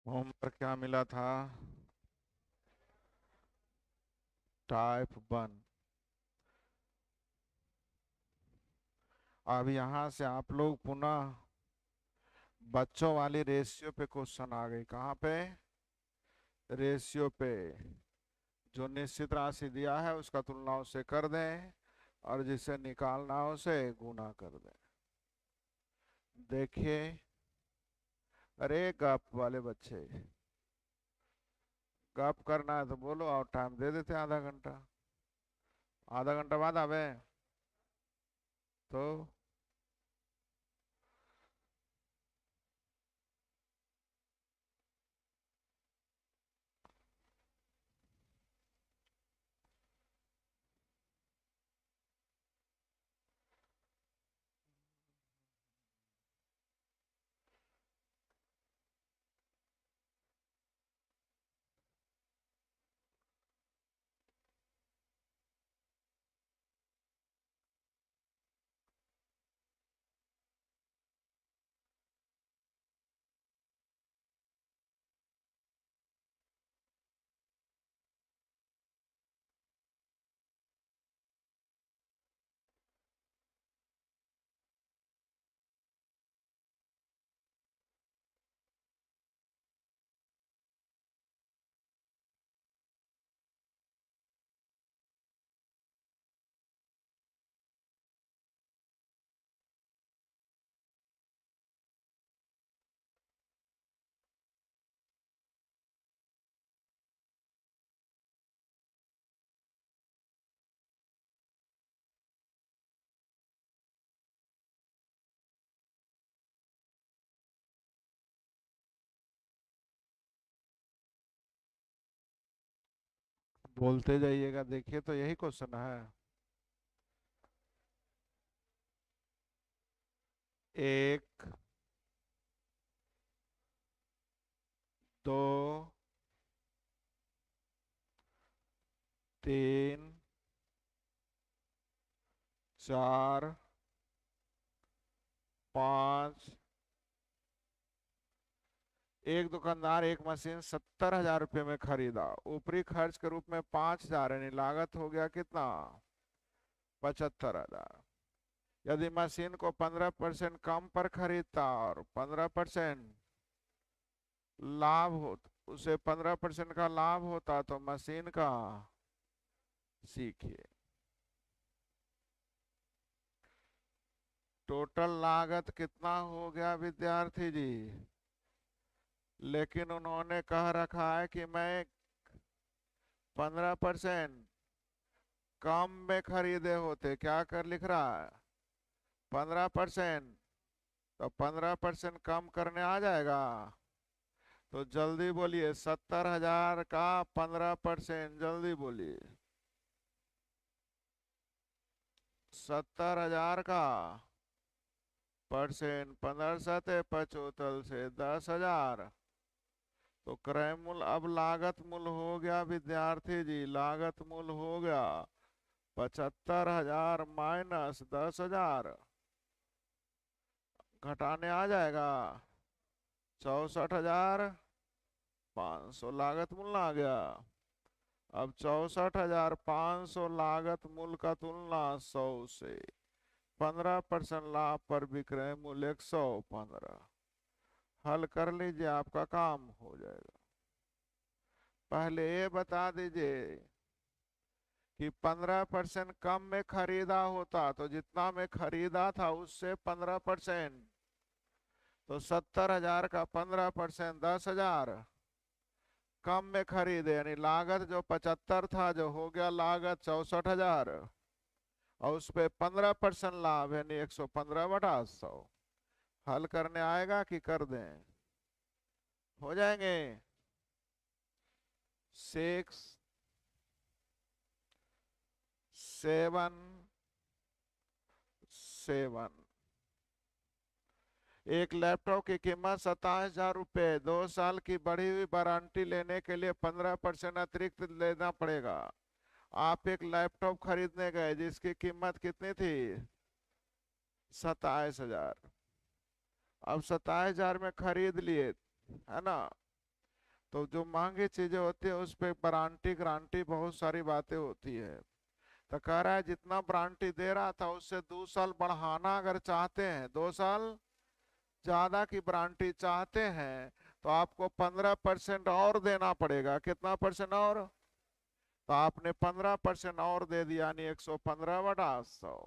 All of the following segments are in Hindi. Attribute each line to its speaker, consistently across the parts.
Speaker 1: होमवर्क क्या मिला था? टाइप 1। अब यहाँ से आप लोग पुनः बच्चों वाली रेशियो पे क्वेश्चन आ गई। कहाँ पे? रेशियो पे। जो निश्चित राशि दिया है उसका तुलना उससे कर दें और जिसे निकालना है उसे गुना कर दें। देखिए। अरे गप वाले बच्चे, गप करना है तो बोलो और टाइम दे देते हैं आधा घंटा। आधा घंटा बाद आवे तो। बोलते जाइएगा। देखिए तो यही क्वेश्चन है। एक, दो, तीन, चार, पाँच। एक दुकानदार एक मशीन 70,000 रुपये में खरीदा। ऊपरी खर्च के रूप में 5,000, यानी लागत हो गया कितना? 75,000। यदि मशीन को 15% कम पर खरीदता और 15% लाभ हो, उसे 15% का लाभ होता तो मशीन का। सीखिए। टोटल लागत कितना हो गया विद्यार्थी जी? लेकिन उन्होंने कह रखा है कि मैं 15% कम में खरीदे होते। क्या कर लिख रहा है? 15%। तो 15% कम करने आ जाएगा। तो जल्दी बोलिए, 70,000 का 15%, जल्दी बोलिए। 70,000 का परसेंट 15 × 75 से 10,000। तो क्रय मूल्य अब लागत मूल्य हो गया विद्यार्थी जी, लागत मूल्य हो गया 75,000 माइनस 10,000। घटाने आ जाएगा 64,500 लागत मूल्य आ गया। अब 64,500 लागत मूल्य का तुलना 100 से। 15% लाभ पर विक्रय मूल्य 115। हल कर लीजिए, आपका काम हो जाएगा। पहले ये बता दीजिए कि 15% कम में खरीदा होता तो जितना में खरीदा था उससे 15%। तो 70,000 का 15% 10,000। कम में खरीदे यानी लागत जो 75 था, जो हो गया लागत 64,000। और उस पे 15% लाभ यानी 115/100। हल करने आएगा कि कर दें? हो जाएंगे। 6, 7, 7। एक लैपटॉप की कीमत 27,000 रुपये। 2 साल की बढ़ी हुई वारंटी लेने के लिए 15% अतिरिक्त लेना पड़ेगा। आप एक लैपटॉप खरीदने गए जिसकी कीमत कितनी थी? 27,000। अब 27,000 में खरीद लिए, है ना? तो जो महंगी चीजें होती है उस पे वारंटी गारंटी बहुत सारी बातें होती है। तो कह रहा है जितना वारंटी दे रहा था उससे 2 साल बढ़ाना अगर चाहते हैं, 2 साल ज्यादा की वारंटी चाहते हैं, तो आपको 15% और देना पड़ेगा। कितना परसेंट और? तो आपने 15% और दे दिया, यानी 115/100।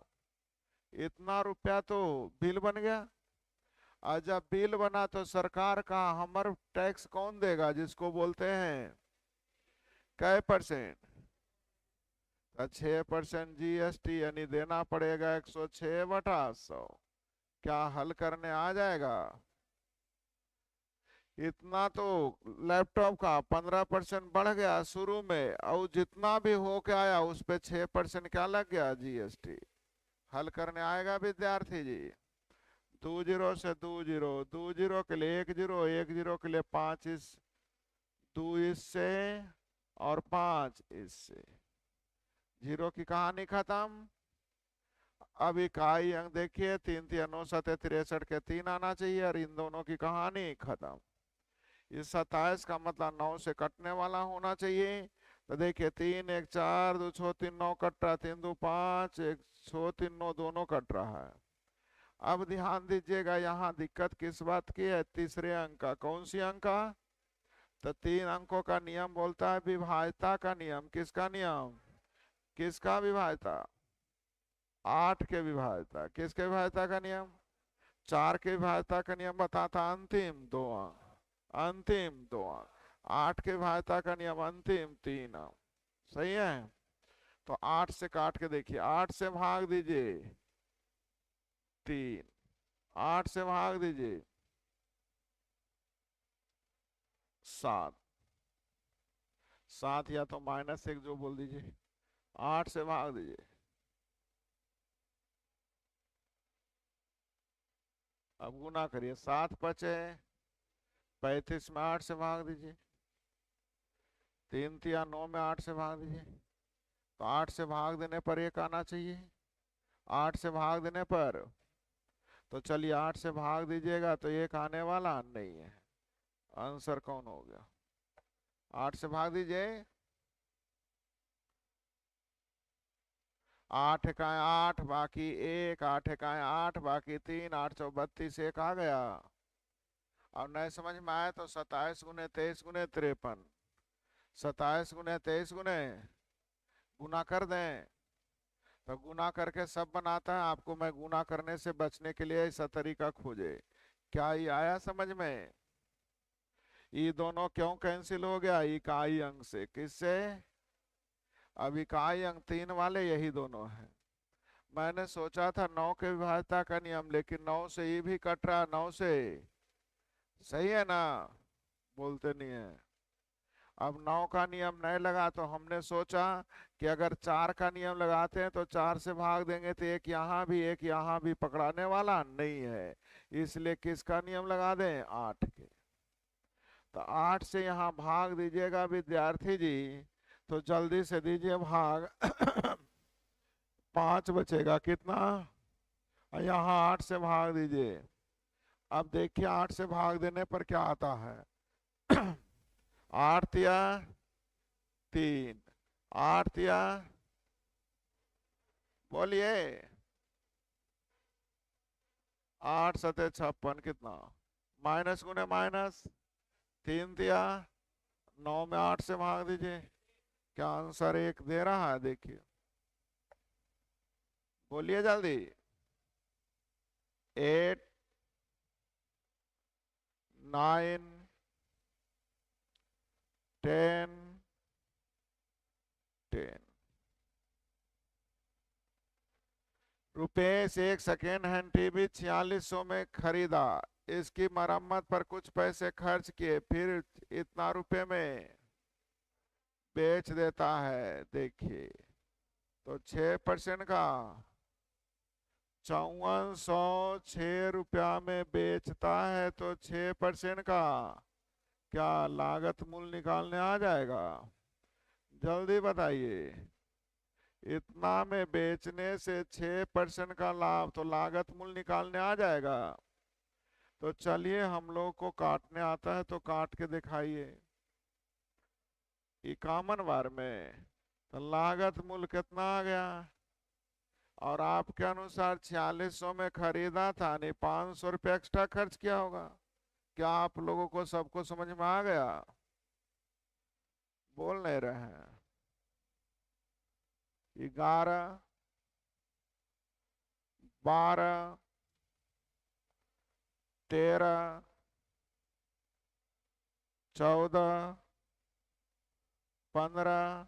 Speaker 1: इतना रुपया तो बिल बन गया। और जब बिल बना तो सरकार का हमर टैक्स कौन देगा, जिसको बोलते हैं कै परसेंट? तो 6% GST, यानी देना पड़ेगा 106/100। क्या हल करने आ जाएगा? इतना तो लैपटॉप का 15% बढ़ गया शुरू में, और जितना भी हो के आया उस पे 6% क्या लग गया, GST। हल करने आएगा विद्यार्थी जी? 2 जीरो से 2 जीरो, 2 जीरो के लिए 1 जीरो, 1 जीरो के लिए 5 इस 2 इससे और 5 इससे, जीरो की कहानी खत्म। अब इकाई अंक देखिए, 3 3 9 7 63 के 3 आना चाहिए, और इन दोनों की कहानी खत्म। इस 27 का मतलब 9 से कटने वाला होना चाहिए। तो देखिए 3 1 4 2 6 3 9 कट रहा, 3 2 5 1 6 3 9 दोनों कट रहा है। अब ध्यान दीजिएगा, यहाँ दिक्कत किस बात की है? तीसरे अंक का। कौन सी अंक का? तो 3 अंकों का नियम बोलता है विभाज्यता का नियम। किसका नियम? किसका विभाज्यता? 8 के विभाज्यता। किसके विभाज्यता का नियम? 4 के विभाज्यता का नियम बताता अंतिम 2 अंक, अंतिम 2 अंक। 8 के विभाज्यता का नियम अंतिम 3 अंक। सही है? तो 8 से काट के देखिए, 8 से भाग दीजिए 3, 8 से भाग दीजिए 7, 7 या तो -1 जो बोल दीजिए। 8 से भाग दीजिए, अब गुना करिए। 7 बचे 35 में 8 से भाग दीजिए। 3 या 9 में 8 से भाग दीजिए। तो 8 से भाग देने पर 1 आना चाहिए। 8 से भाग देने पर, तो चलिए 8 से भाग दीजिएगा तो 1 आने वाला नहीं है। आंसर कौन हो गया? 8 से भाग दीजिए। 8 का 8 बाकी 1, 8 का 8 बाकी 3, 8 चौ 32, 1 आ गया। और नहीं समझ में आए तो 27 गुने 23 गुने 53, 27 गुने 23 गुने गुना कर दें। तो गुना करके सब बनाता है। आपको मैं गुना करने से बचने के लिए ऐसा तरीका खोजे। क्या ये आया समझ में? ये दोनों क्यों कैंसिल हो गया? इकाई अंक से। किससे? अब इकाई अंक 3 वाले यही दोनों हैं। मैंने सोचा था 9 के विभाज्यता का नियम, लेकिन 9 से ये भी कट रहा, 9 से। सही है ना? बोलते नहीं है। अब 9 का नियम नहीं लगा तो हमने सोचा कि अगर 4 का नियम लगाते हैं तो 4 से भाग देंगे तो 1 यहाँ भी 1 यहाँ भी, पकड़ाने वाला नहीं है। इसलिए किसका नियम लगा दें? 8 के। तो 8 से यहाँ भाग दीजिएगा विद्यार्थी जी, तो जल्दी से दीजिए भाग। 5 बचेगा कितना? और यहाँ 8 से भाग दीजिए। अब देखिए 8 से भाग देने पर क्या आता है। 8 तिया 3, 8 तिया, बोलिए, 8 सते 56 कितना? माइनस गुने माइनस, 3 तिया 9 में 8 से भाग दीजिए। क्या आंसर 1 दे रहा है? देखिए, बोलिए जल्दी। 8 9 10 10। रुपेश एक सेकेंड हैंड टीवी 4600 में खरीदा, इसकी मरम्मत पर कुछ पैसे खर्च किए, फिर इतना रुपए में बेच देता है। देखिए, तो 6% का 5406 रुपया में बेचता है, तो 6% का क्या लागत मूल्य निकालने आ जाएगा? जल्दी बताइए। इतना में बेचने से 6% का लाभ, तो लागत मूल्य निकालने आ जाएगा। तो चलिए, हम लोग को काटने आता है तो काट के दिखाइए। इक्यावन बार में, तो लागत मूल्य कितना आ गया? और आपके अनुसार 4600 में खरीदा था, नहीं 500 रुपये एक्स्ट्रा खर्च किया होगा। क्या आप लोगों को सबको समझ में आ गया? बोल नहीं रहे हैं। 11, 12, 13, 14, 15,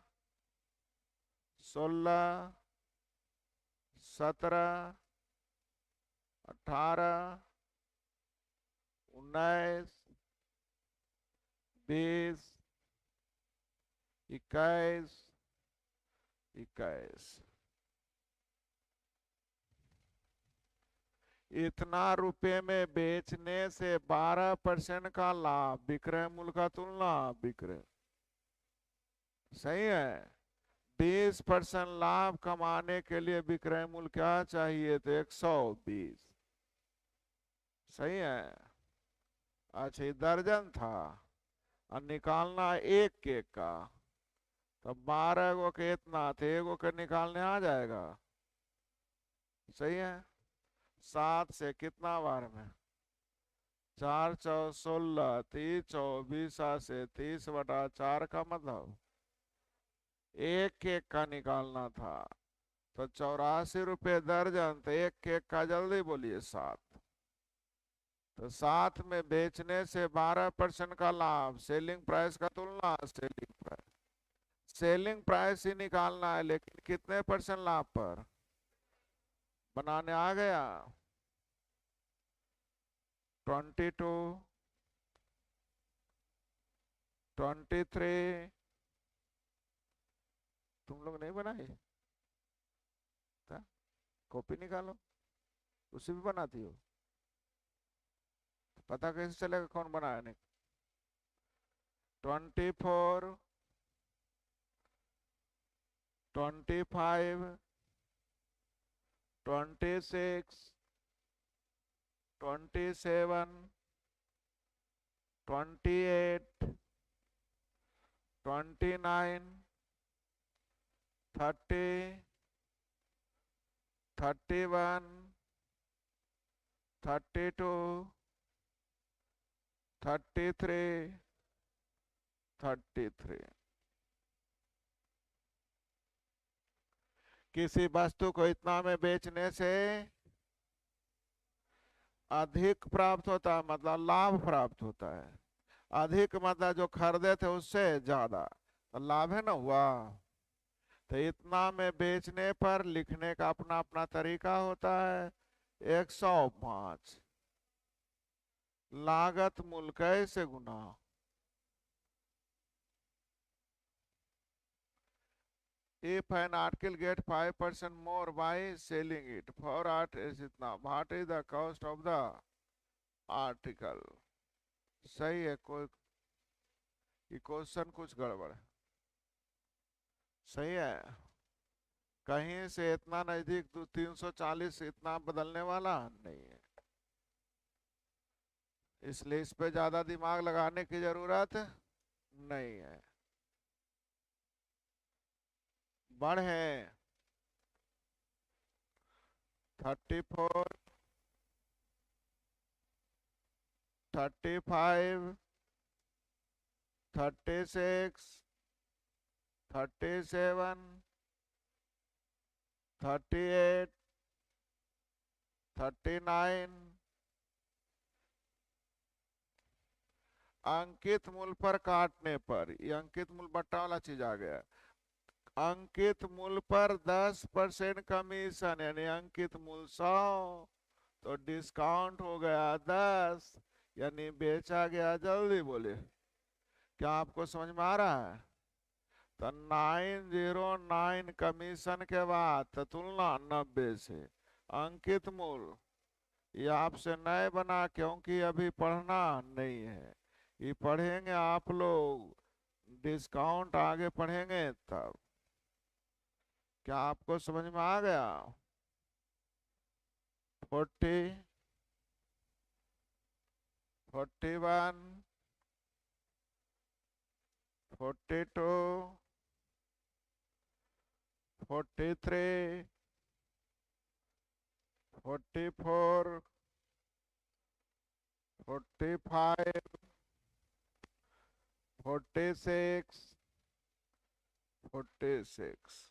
Speaker 1: 16, 17, 18, 19, 20, 21, 21। इतना रुपए में बेचने से 12% का लाभ, विक्रय मूल्य का तुलना विक्रय। सही है। 20% लाभ कमाने के लिए विक्रय मूल्य क्या चाहिए? तो 120। सही है। अच्छा, ये दर्जन था और निकालना एक केक का, तो 12 गो के इतना थे, एगो के निकालने आ जाएगा। सही है। 7 से कितना बार में? 4 चौ 16, 30 24 से 30/4 का मतलब एक केक का निकालना था, तो 84 रुपये दर्जन, तो एक केक का जल्दी बोलिए 7। तो 7 में बेचने से 12% का लाभ, सेलिंग प्राइस का तुलना सेलिंग प्राइस। सेलिंग प्राइस ही निकालना है, लेकिन कितने परसेंट लाभ पर? बनाने आ गया? 22, 23। तुम लोग नहीं बनाए था? कॉपी निकालो, उसी भी बनाती हो। पता कैसे चलेगा कौन बनाया? नहीं। 24, 25, 26, 27, 28, 29, 30, 31, 32, 33, 33। किसी वस्तु को इतना में बेचने से अधिक प्राप्त होता है, मतलब लाभ प्राप्त होता है। अधिक मतलब जो खरीदे थे उससे ज्यादा, तो लाभ है ना हुआ। तो इतना में बेचने पर लिखने का अपना अपना तरीका होता है। 105 लागत मूल्य कैसे गुना? If an article get 5% more by selling it, for art is इतना, what is the cost of the article? सही है। कोई क्वेश्चन कुछ गड़बड़ है? सही है। कहीं से इतना नजदीक तो 340 इतना बदलने वाला नहीं है, इसलिए इस पे ज्यादा दिमाग लगाने की जरूरत नहीं है। बढ़े 34, 35, 36, 37, 38, 39। अंकित मूल्य पर काटने पर, ये अंकित मूल्य बट्टा वाला चीज आ गया। अंकित मूल्य पर 10% कमीशन, यानी अंकित मूल्य 100, तो डिस्काउंट हो गया 10, यानी बेचा गया जल्दी। बोले क्या आपको समझ में आ रहा है? तो 909 कमीशन के बाद तो तुलना 90 से। अंकित मूल्य ये आपसे नए बना, क्योंकि अभी पढ़ना नहीं है, ये पढ़ेंगे आप लोग, डिस्काउंट आगे पढ़ेंगे तब। क्या आपको समझ में आ गया? 40, 41, 42, 43, 44, 45, 46, 46।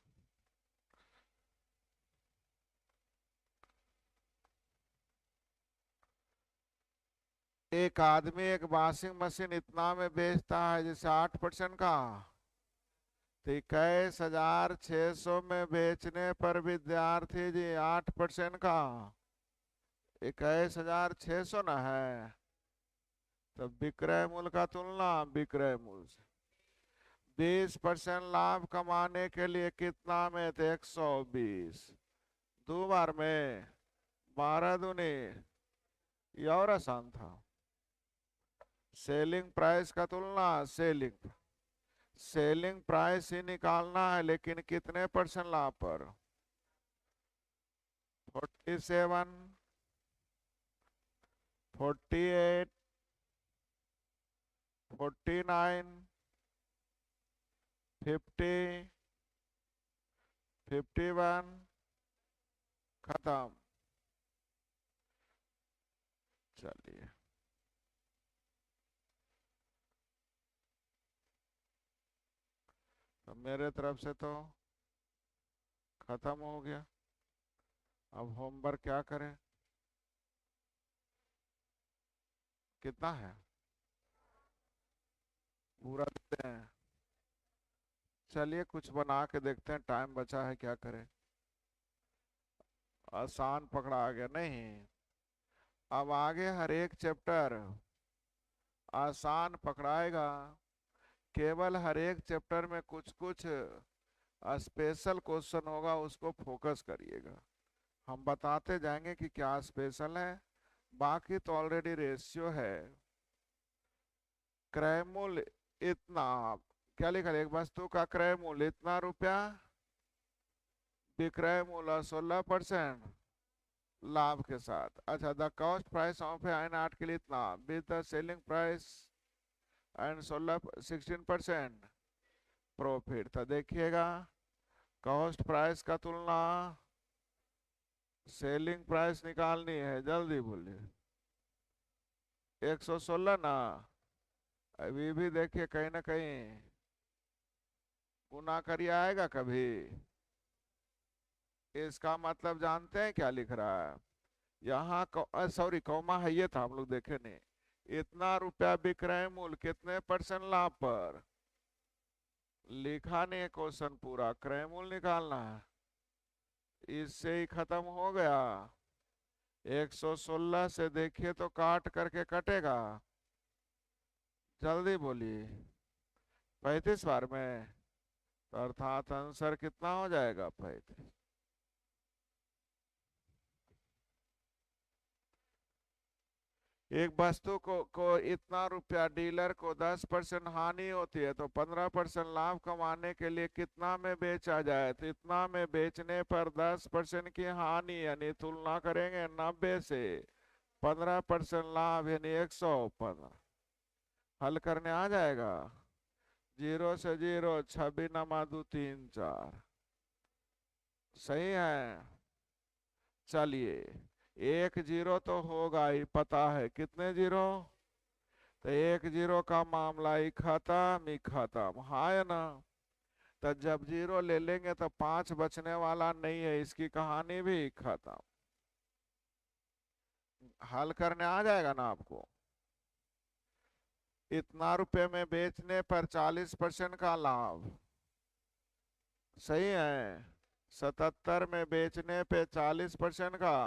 Speaker 1: एक आदमी एक वॉशिंग मशीन इतना में बेचता है, जैसे 8% का, तो 21,600 में बेचने पर विद्यार्थी जी 8% का 21,600 ना है, तो विक्रय मूल्य का तुलना विक्रय मूल्य से। 20% लाभ कमाने के लिए कितना में, तो 120, 2 बार में 12 दूनी, ये और आसान था। सेलिंग प्राइस का तुलना सेलिंग प्राइस ही निकालना है, लेकिन कितने परसेंट लाभ पर, 47, 48, 49, 50, 51, खत्म। चलिए, तो मेरे तरफ से तो खत्म हो गया। अब होमवर्क क्या करें, कितना है, पूरा देते हैं। चलिए कुछ बना के देखते हैं, टाइम बचा है, क्या करें। आसान पकड़ा आ गया नहीं। अब आगे हर एक चैप्टर आसान पकड़ाएगा, केवल हर एक चैप्टर में कुछ कुछ स्पेशल क्वेश्चन होगा, उसको फोकस करिएगा। हम बताते जाएंगे कि क्या स्पेशल है, बाकी तो ऑलरेडी रेशियो है। क्रय मूल्य इतना, क्या लिखा है, एक वस्तु का क्रय मूल्य इतना रुपया, विक्रय मूल्य 16% लाभ के साथ। अच्छा, the cost price of ion art के लिए इतना, with the selling price and 16% profit. तो देखिएगा, कॉस्ट प्राइस का तुलना सेलिंग प्राइस निकालनी है, जल्दी बोलिए। 116 ना, अभी भी देखिए कहीं ना कहीं गुना करिए आएगा कभी। इसका मतलब जानते हैं क्या लिख रहा है यहाँ, सॉरी कौमा है, ये था हम लोग देखे नहीं। इतना रुपया विक्रय मूल्य कितने परसेंट लाभ पर, लिखा नहीं है क्वेश्चन पूरा, क्रय मूल्य निकालना है, इससे ही खत्म हो गया। 116 से देखिए तो काट करके कटेगा, जल्दी बोलिए। 35 बार में, तो अर्थात आंसर कितना हो जाएगा, 35। एक वस्तु को इतना रुपया, डीलर को 10% हानि होती है, तो 15% लाभ कमाने के लिए कितना में बेचा जाए, तो इतना में बेचने पर 10% की हानि, यानी तुलना करेंगे 90 से, 15% लाभ यानी 115। हल करने आ जाएगा, 0 से 0, 26 नमा 2 3 4, सही है। चलिए, एक जीरो तो होगा ही, पता है कितने जीरो, तो एक जीरो का मामला ही खत्म ही खत्म, हाँ या ना। तो जब जीरो ले लेंगे तो 5 बचने वाला नहीं है, इसकी कहानी भी खत्म। हल करने आ जाएगा ना आपको। इतना रुपए में बेचने पर 40% का लाभ, सही है। 77 में बेचने पे 40% का,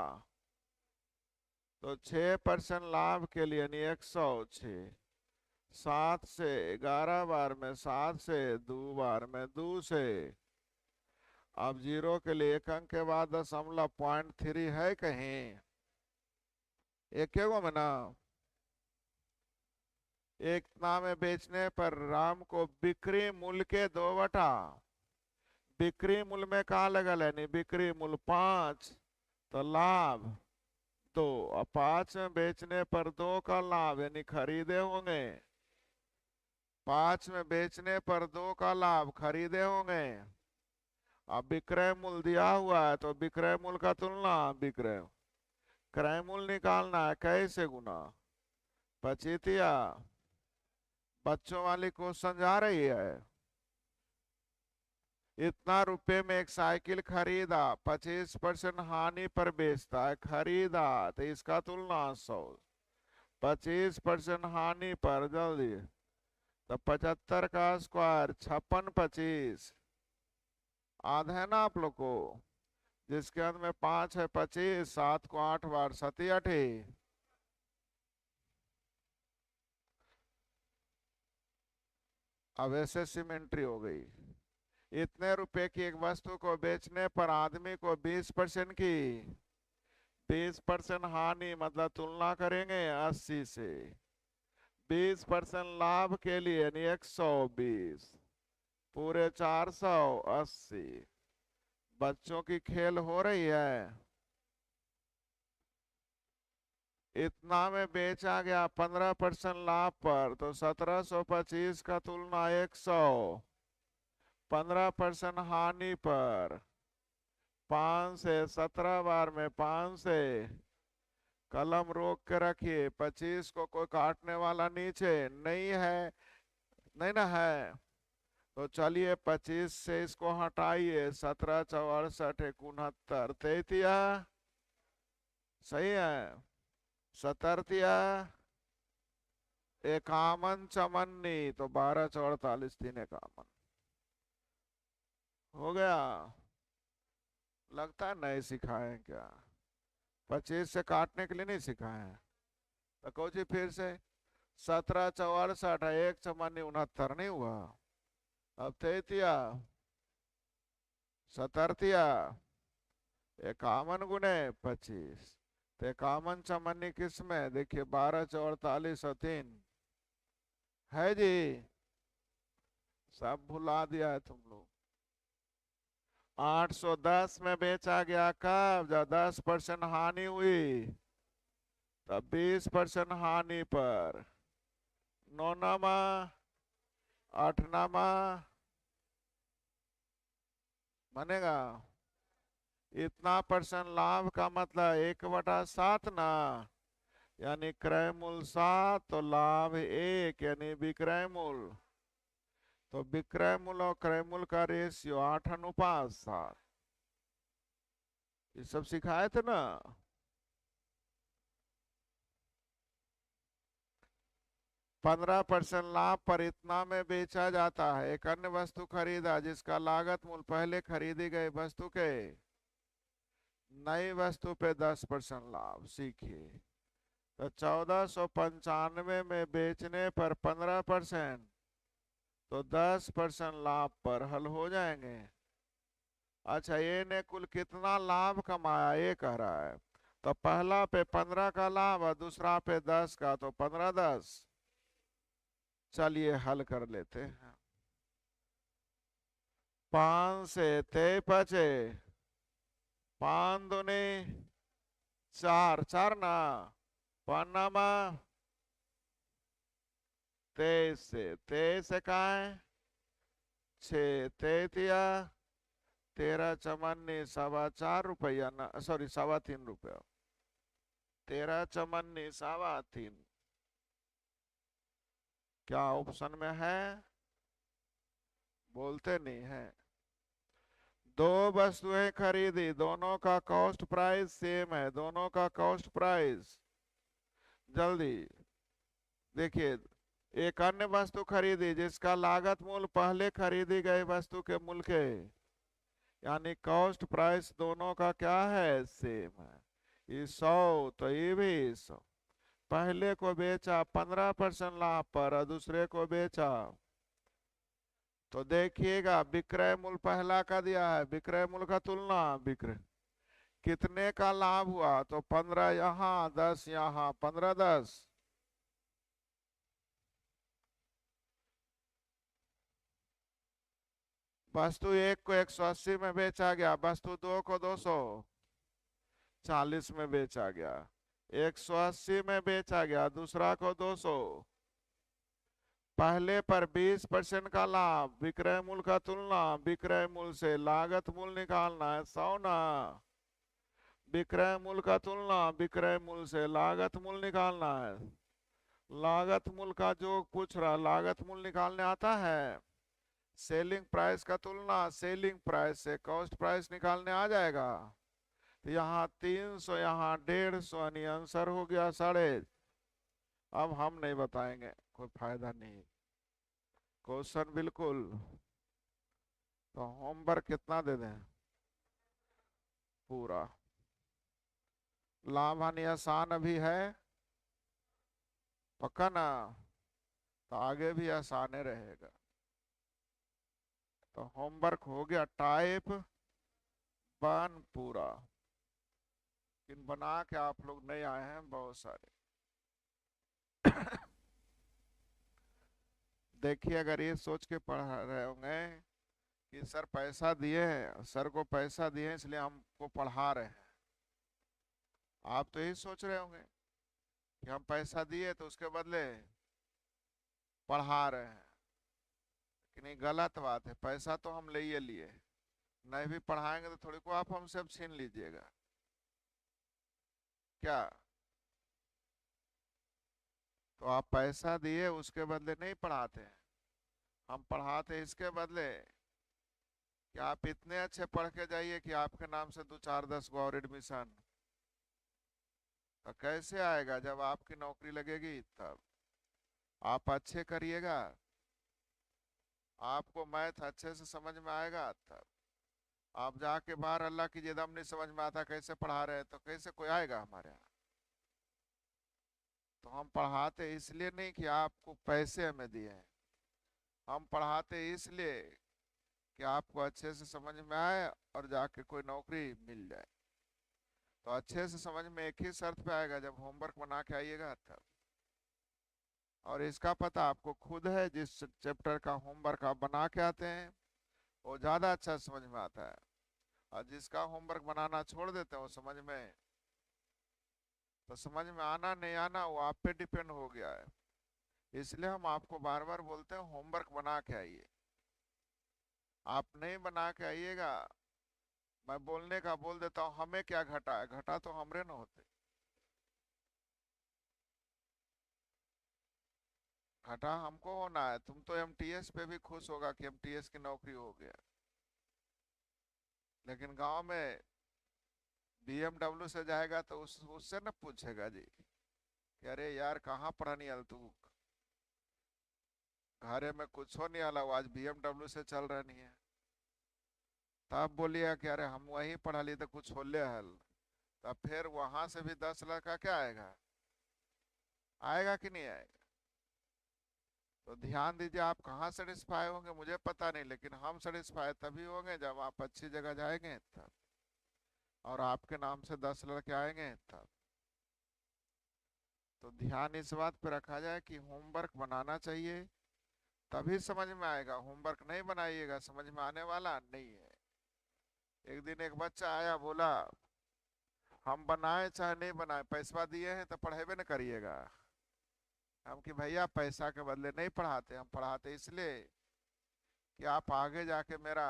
Speaker 1: तो 6% लाभ के लिए, यानी 106। 7 से 11 बार में, 7 से 2 बार में, 2 से। अब जीरो के लिए एक अंक के बाद .3 है कहीं, एक में ना। एक नाम में बेचने पर राम को बिक्री मूल्य के 2 बिक्री मूल्य में कहा लगल है, नहीं बिक्री मूल्य 5, तो लाभ 2, और 5 में बेचने पर 2 का लाभ, यानी खरीदे होंगे 5 में बेचने पर 2 का लाभ खरीदे होंगे। अब विक्रय मूल्य दिया हुआ है तो विक्रय मूल्य का तुलना विक्रय क्रय मूल्य निकालना है। कैसे गुना? पचीतिया। बच्चों वाली क्वेश्चन जा रही है। इतना रुपए में एक साइकिल खरीदा, 25% हानि पर बेचता है। खरीदा तो इसका तुलना 100, 25% हानि पर, जल्दी। तो 75 का स्क्वायर 56, 25 आधा है ना आप लोग को, जिसके अंत में 5 है 25, 7 को 8 बार 7 8। अब ऐसे सिमेंट्री हो गई। इतने रुपए की एक वस्तु को बेचने पर आदमी को 20% की 20% हानि, मतलब तुलना करेंगे 80 से। 20% लाभ के लिए यानी 120 पूरे 480। बच्चों की खेल हो रही है। इतना में बेचा गया 15% लाभ पर, तो 1725 का तुलना 100। 15% हानि पर 5 से 17 बार में 5 से कलम रोक के रखिए। 25 को कोई काटने वाला नीचे नहीं है, नहीं ना है, तो चलिए 25 से इसको हटाइए। 17 4 68 69 तैतिया सही है। सतरतिया इक्यावन चमन्नी, तो 12 48 3 51 हो गया। लगता है नए सिखाए हैं क्या? 25 से काटने के लिए नहीं सिखाए हैं। तो कहो फिर से 17 44 68 1 चमन्नी 69 नहीं हुआ। अब तैतिया सतरतिया 51 गुने 25, तो 51 चमन्नी किस में देखिए 12 48 और 3 है जी। सब भुला दिया है तुम लोग। 810 में बेचा गया कब? जब 10% हानि हुई, तब 20% हानि पर। नौनामा, आठनामा बनेगा। इतना परसेंट लाभ का मतलब 1/7 ना, यानी क्रय मूल्य 7 तो लाभ 1, यानी विक्रय मूल्य। तो विक्रय मूल्य और क्रय मूल्य का रेशियो 8:7। ये सब सिखाए थे ना। 15% लाभ पर इतना में बेचा जाता है। एक अन्य वस्तु खरीदा जिसका लागत मूल्य पहले खरीदी गई वस्तु के नई वस्तु पे 10% लाभ। सीखिए। तो 1495 में बेचने पर 15%, तो 10% लाभ पर हल हो जाएंगे। अच्छा, ये ने कुल कितना लाभ कमाया ये कह रहा है। तो पहला पे 15 का लाभ और दूसरा पे 10 का, तो 15 10। चलिए हल कर लेते हैं। 5 से 23 बचे, 5 दूनी 4 4 ना, पन्नामा 23 से 23 का है 6 तैतिया 13 चमन्नी 4.25 ना, सॉरी 3.25 रुपया। 13 चमन्नी 3.25 क्या ऑप्शन में है? बोलते नहीं है। दो वस्तुएं खरीदी, दोनों का कॉस्ट प्राइस सेम है। दोनों का कॉस्ट प्राइस, जल्दी देखिए। एक अन्य वस्तु खरीदी जिसका लागत मूल्य पहले खरीदी गई वस्तु के मूल्य के, यानी कॉस्ट प्राइस दोनों का क्या है? सेम है। ये 100 तो ये भी 100। पहले को बेचा 15% लाभ पर और दूसरे को बेचा, तो देखिएगा विक्रय मूल्य पहला का दिया है। विक्रय मूल्य का तुलना विक्रय कितने का लाभ हुआ, तो 15 यहाँ 10 यहाँ, 15 10। वस्तु 1 को 180 में बेचा गया, वस्तु 2 को 240 में बेचा गया। 180 में बेचा गया, दूसरा को 200। पहले पर 20% का लाभ, विक्रय मूल्य का तुलना विक्रय मूल्य से लागत मूल्य निकालना है 100 ना। विक्रय मूल्य का तुलना विक्रय मूल्य से लागत मूल्य निकालना है। लागत मूल्य का जो पूछ रहा, लागत मूल्य निकालने आता है। सेलिंग प्राइस का तुलना सेलिंग प्राइस से कॉस्ट प्राइस निकालने आ जाएगा। तो यहाँ 300, यहाँ 150, यानी आंसर हो गया 3.5। अब हम नहीं बताएंगे, कोई फायदा नहीं। क्वेश्चन बिल्कुल। तो होमवर्क कितना दे दें? पूरा। लाभ हानि आसान अभी है, पक्का ना? तो आगे भी आसान रहेगा। तो होमवर्क हो गया टाइप 1 पूरा। इन बना के आप लोग नहीं आए हैं बहुत सारे। देखिए, अगर ये सोच के पढ़ रहे होंगे कि सर पैसा दिए हैं, सर को पैसा दिए हैं इसलिए हमको पढ़ा रहे हैं, आप तो यही सोच रहे होंगे कि हम पैसा दिए तो उसके बदले पढ़ा रहे हैं। कि नहीं, गलत बात है। पैसा तो हम ले ही लिए, नहीं भी पढ़ाएंगे तो थोड़ी को आप हमसे अब छीन लीजिएगा क्या? तो आप पैसा दिए उसके बदले नहीं पढ़ाते हैं, हम पढ़ाते इसके बदले कि आप इतने अच्छे पढ़ के जाइए कि आपके नाम से 2 4 10 गो और एडमिशन। तो कैसे आएगा? जब आपकी नौकरी लगेगी तब। आप अच्छे करिएगा, आपको मैथ अच्छे से समझ में आएगा तब। आप जाके बाहर अल्लाह की दम नहीं समझ में आता कैसे पढ़ा रहे हैं, तो कैसे कोई आएगा हमारे यहाँ? तो हम पढ़ाते इसलिए नहीं कि आपको पैसे हमें दिए हैं, हम पढ़ाते इसलिए कि आपको अच्छे से समझ में आए और जाके कोई नौकरी मिल जाए। तो अच्छे से समझ में एक ही शर्त पे आएगा, जब होमवर्क बना के आइएगा तब। और इसका पता आपको खुद है, जिस चैप्टर का होमवर्क आप बना के आते हैं वो ज़्यादा अच्छा समझ में आता है, और जिसका होमवर्क बनाना छोड़ देते हैं वो समझ में, तो समझ में आना नहीं आना वो आप पे डिपेंड हो गया है। इसलिए हम आपको बार बार बोलते हैं होमवर्क बना के आइए। आप नहीं बना के आइएगा, मैं बोलने का बोल देता हूँ, हमें क्या घटा है? घटा तो हमरे न होते, घटा हमको होना है। तुम तो एमटीएस पे भी खुश होगा कि एमटीएस की नौकरी हो गया, लेकिन गांव में बीएमडब्ल्यू से जाएगा तो उससे न पूछेगा जी कि अरे यार कहाँ पढ़ा नहीं आल तू, घरे में कुछ हो नहीं आला, आज बीएमडब्ल्यू से चल रहा नहीं है। तब बोलिए कि अरे हम वहीं पढ़ा लिए तो कुछ हो ले हल। तब फिर वहां से भी 10 लाख का क्या आएगा? आएगा कि नहीं आएगा? तो ध्यान दीजिए, आप कहाँ सेटिस्फाई होंगे मुझे पता नहीं, लेकिन हम सेटिस्फाई तभी होंगे जब आप अच्छी जगह जाएंगे तब, और आपके नाम से 10 लड़के आएंगे तब। तो ध्यान इस बात पे रखा जाए कि होमवर्क बनाना चाहिए, तभी समझ में आएगा। होमवर्क नहीं बनाइएगा समझ में आने वाला नहीं है। एक दिन एक बच्चा आया, बोला हम बनाए चाहे नहीं बनाए पैसा दिए हैं तो पढ़ेबे न करिएगा। हम कि भैया पैसा के बदले नहीं पढ़ाते, हम पढ़ाते इसलिए कि आप आगे जाके मेरा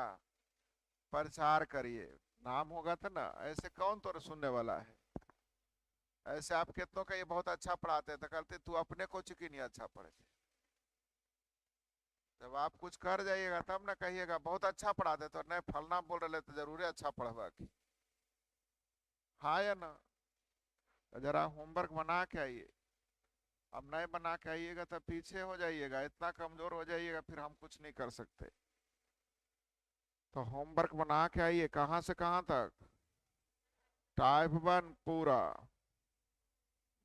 Speaker 1: प्रचार करिए, नाम होगा तो ना। ऐसे कौन तो सुनने वाला है? ऐसे आप कितनों का ये बहुत अच्छा पढ़ाते तो कहते तू अपने को चुकी नहीं अच्छा पढ़े। जब आप कुछ कर जाइएगा तब ना कहिएगा बहुत अच्छा पढ़ाते, तो नहीं फलना बोल रहे तो जरूर अच्छा पढ़वा की। हाँ या ना? तो जरा होमवर्क बना के आइए। अब नए बना के आइएगा तो पीछे हो जाइएगा, इतना कमजोर हो जाइएगा फिर हम कुछ नहीं कर सकते। तो होमवर्क बना के आइए। कहाँ से कहाँ तक? टाइप 1 पूरा।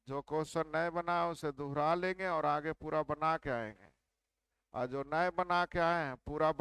Speaker 1: जो क्वेश्चन नए बना है उसे दोहरा लेंगे और आगे पूरा बना के आएंगे, और जो नए बना के आए हैं पूरा